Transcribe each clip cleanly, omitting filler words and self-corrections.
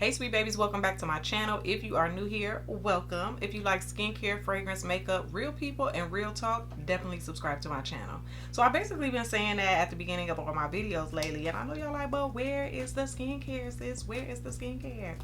Hey sweet babies, welcome back to my channel. If you are new here, welcome. If you like skincare, fragrance, makeup, real people, and real talk, definitely subscribe to my channel. So I've basically been saying that at the beginning of all my videos lately, and I know y'all like, but where is the skincare, sis? Where is the skincare?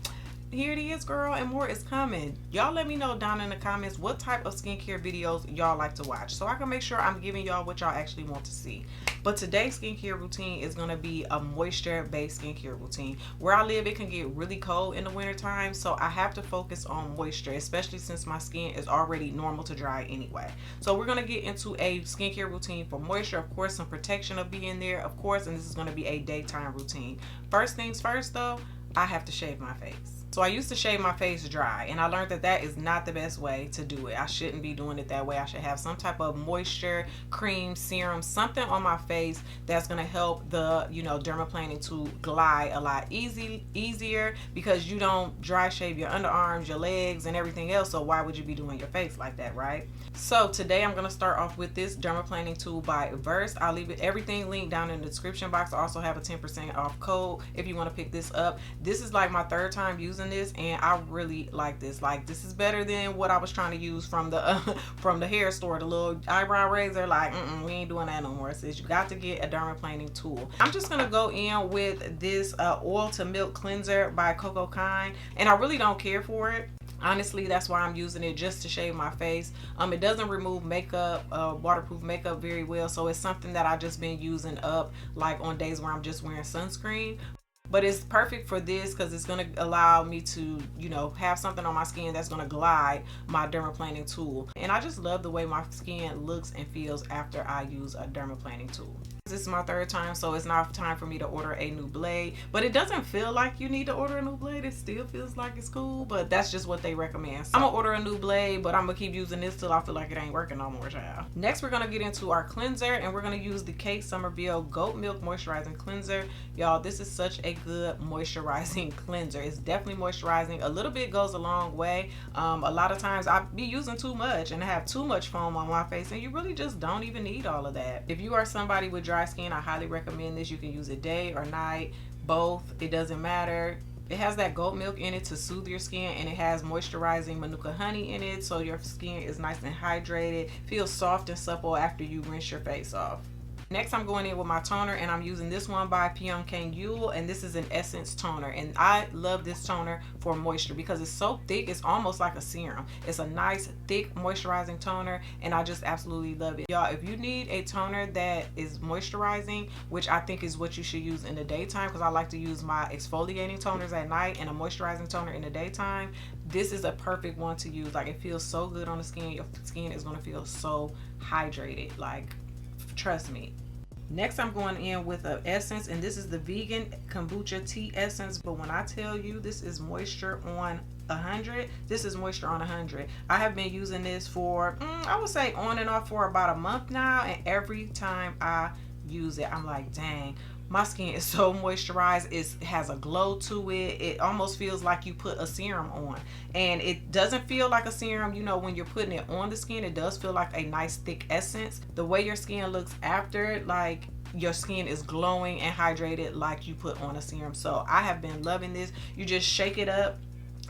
Here it is, girl, and more is coming. Y'all let me know down in the comments what type of skincare videos y'all like to watch so I can make sure I'm giving y'all what y'all actually want to see. But today's skincare routine is going to be a moisture based skincare routine. Where I live, it can get really cold in the winter time, so I have to focus on moisture, especially since my skin is already normal to dry anyway. So we're going to get into a skincare routine for moisture. Of course, some protection will be in there, of course, and this is going to be a daytime routine. First things first though, I have to shave my face. So I used to shave my face dry, and I learned that that is not the best way to do it. I shouldn't be doing it that way. I should have some type of moisture, cream, serum, something on my face that's going to help the, dermaplaning to glide a lot easier, because you don't dry shave your underarms, your legs, and everything else. So why would you be doing your face like that, right? So today I'm going to start off with this dermaplaning tool by Verse. I'll leave everything linked down in the description box. I also have a 10% off code if you want to pick this up. This is like my third time using this, and I really like this. Like, this is better than what I was trying to use from the from the hair store, the little eyebrow razor. Like, we ain't doing that no more, sis. You got to get a dermaplaning tool. I'm just gonna go in with this oil to milk cleanser by Coco Kind, and I really don't care for it. Honestly, that's why I'm using it, just to shave my face. It doesn't remove makeup, waterproof makeup very well, so it's something that I just been using up like on days where I'm just wearing sunscreen. But it's perfect for this because it's going to allow me to, have something on my skin that's going to glide my dermaplaning tool. And I just love the way my skin looks and feels after I use a dermaplaning tool. This is my third time, so it's not time for me to order a new blade. But it doesn't feel like you need to order a new blade. It still feels like it's cool, but that's just what they recommend. So I'm going to order a new blade, but I'm going to keep using this till I feel like it ain't working no more, child. Next, we're going to get into our cleanser, and we're going to use the Kate Somerville Goat Milk Moisturizing Cleanser. Y'all, this is such a good moisturizing cleanser. It's definitely moisturizing. A little bit goes a long way. A lot of times I be using too much and have too much foam on my face, and you really just don't even need all of that. If you are somebody with dry skin, I highly recommend this. You can use it day or night, both. It doesn't matter. It has that goat milk in it to soothe your skin, and it has moisturizing manuka honey in it, so your skin is nice and hydrated, feels soft and supple after you rinse your face off. Next, I'm going in with my toner, and I'm using this one by Pyongyang Yule, and this is an essence toner. And I love this toner for moisture because it's so thick, it's almost like a serum. It's a nice thick moisturizing toner, and I just absolutely love it. Y'all, if you need a toner that is moisturizing, which I think is what you should use in the daytime, because I like to use my exfoliating toners at night and a moisturizing toner in the daytime, this is a perfect one to use. Like, it feels so good on the skin. Your skin is going to feel so hydrated, like, trust me. Next, I'm going in with an essence, and this is the vegan kombucha tea essence. But when I tell you this is moisture on 100, this is moisture on 100. I have been using this for I would say on and off for about a month now, and every time I use it, I'm like, dang, my skin is so moisturized. It has a glow to it. It almost feels like you put a serum on, and it doesn't feel like a serum. When you're putting it on the skin, it does feel like a nice thick essence. The way your skin looks after, like, your skin is glowing and hydrated like you put on a serum. So I have been loving this. You just shake it up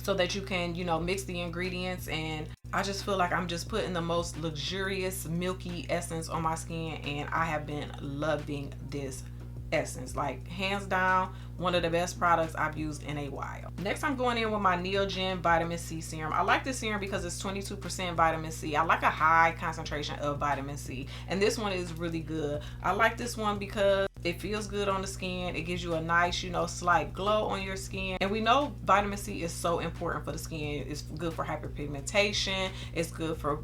so that you can, mix the ingredients, and I just feel like I'm just putting the most luxurious milky essence on my skin, and I have been loving this essence. Like, hands down, one of the best products I've used in a while. Next, I'm going in with my Neogen Vitamin C Serum. I like this serum because it's 22% vitamin C. I like a high concentration of vitamin C, and this one is really good. I like this one because it feels good on the skin. It gives you a nice, slight glow on your skin. And we know vitamin C is so important for the skin. It's good for hyperpigmentation. It's good for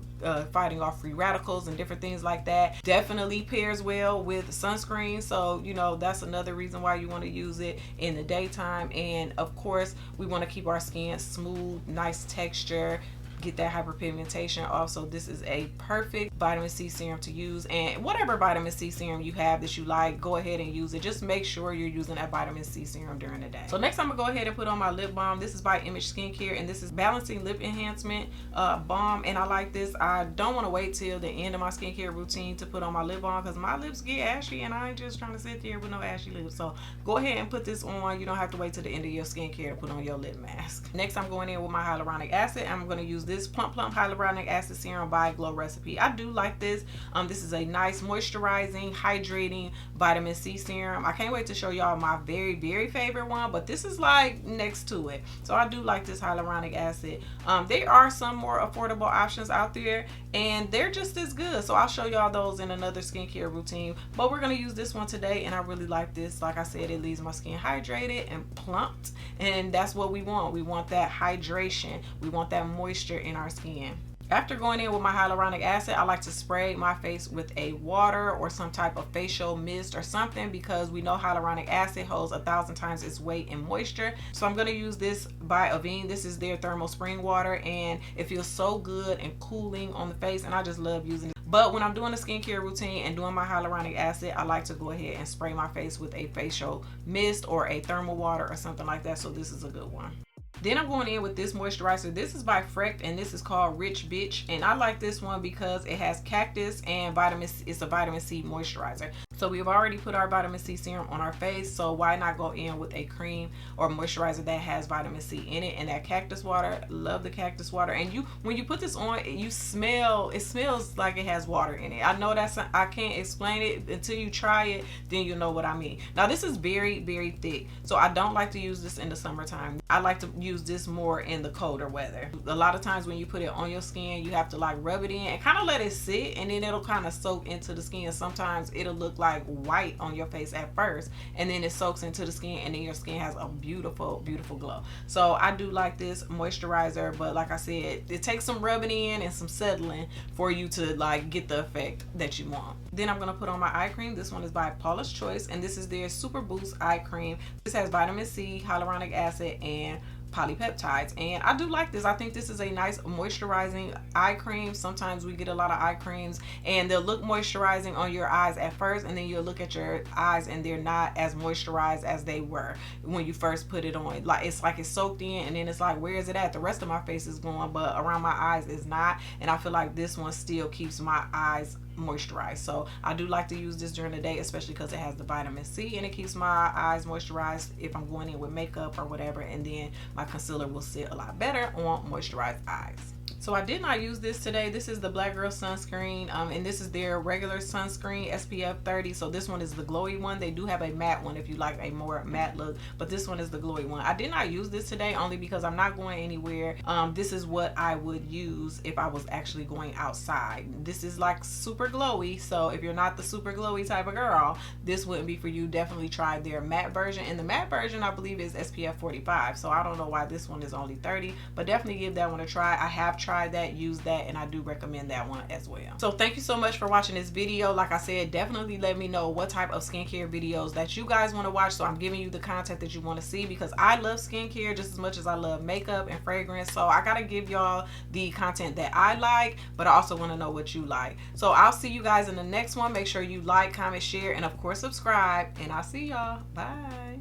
fighting off free radicals and different things like that. Definitely pairs well with sunscreen. So, that's another reason why you want to use it in the daytime. And of course, we want to keep our skin smooth, nice texture, get that hyperpigmentation off. So this is a perfect vitamin C serum to use, and whatever vitamin C serum you have that you like, go ahead and use it. Just make sure you're using that vitamin C serum during the day. So next I'm gonna go ahead and put on my lip balm. This is by Image Skincare, and this is Balancing Lip Enhancement Balm, and I like this. I don't want to wait till the end of my skincare routine to put on my lip balm because my lips get ashy, and I ain't just trying to sit there with no ashy lips. So go ahead and put this on. You don't have to wait till the end of your skincare to put on your lip mask. Next I'm going in with my hyaluronic acid. I'm going to use this Plump Hyaluronic Acid Serum by Glow Recipe. I do like this. This is a nice moisturizing, hydrating vitamin C serum. I can't wait to show y'all my very favorite one, but this is like next to it. So I do like this hyaluronic acid. There are some more affordable options out there, and they're just as good. So I'll show y'all those in another skincare routine, but we're going to use this one today, and I really like this. Like I said, it leaves my skin hydrated and plumped, and that's what we want. We want that hydration. We want that moisture in our skin. After going in with my hyaluronic acid, I like to spray my face with a water or some type of facial mist or something, because we know hyaluronic acid holds 1,000 times its weight in moisture. So I'm going to use this by Avene. This is their thermal spring water, and it feels so good and cooling on the face, and I just love using it. But when I'm doing a skincare routine and doing my hyaluronic acid, I like to go ahead and spray my face with a facial mist or a thermal water or something like that. So this is a good one. Then I'm going in with this moisturizer. This is by Frecht, and this is called Rich Bitch. And I like this one because it has cactus and vitamin C. It's a vitamin C moisturizer. So we've already put our vitamin C serum on our face, so why not go in with a cream or moisturizer that has vitamin C in it? And that cactus water, love the cactus water. And when you put this on, it smells like it has water in it. I know I can't explain it until you try it, then you'll know what I mean. Now this is very thick, so I don't like to use this in the summertime. I like to use this more in the colder weather. A lot of times when you put it on your skin, you have to like rub it in and kind of let it sit, and then it'll kind of soak into the skin. Sometimes it'll look like white on your face at first, and then it soaks into the skin, and then your skin has a beautiful glow. So I do like this moisturizer, but like I said, it takes some rubbing in and some settling for you to like get the effect that you want. Then I'm gonna put on my eye cream. This one is by Paula's Choice, and this is their Super Boost Eye Cream. This has vitamin C, hyaluronic acid, and polypeptides, and I do like this. I think this is a nice moisturizing eye cream. Sometimes we get a lot of eye creams and they'll look moisturizing on your eyes at first, and then you'll look at your eyes and they're not as moisturized as they were when you first put it on. Like it's soaked in, and then it's like, where is it at? The rest of my face is going, but around my eyes is not, and I feel like this one still keeps my eyes moisturized. So I do like to use this during the day, especially because it has the vitamin C, and it keeps my eyes moisturized if I'm going in with makeup or whatever, and then my concealer will sit a lot better on moisturized eyes. So I did not use this today. This is the Black Girl sunscreen, and this is their regular sunscreen, SPF 30. So this one is the glowy one. They do have a matte one if you like a more matte look, but this one is the glowy one. I did not use this today only because I'm not going anywhere. This is what I would use if I was actually going outside. This is like super glowy, so if you're not the super glowy type of girl, this wouldn't be for you. Definitely try their matte version, and the matte version I believe is SPF 45. So I don't know why this one is only 30, but definitely give that one a try. I have tried that, use that, and I do recommend that one as well. So thank you so much for watching this video. Like I said, definitely let me know what type of skincare videos that you guys want to watch, so I'm giving you the content that you want to see, because I love skincare just as much as I love makeup and fragrance. So I gotta give y'all the content that I like, but I also want to know what you like. So I'll see you guys in the next one. Make sure you like, comment, share, and of course subscribe, and I'll see y'all. Bye.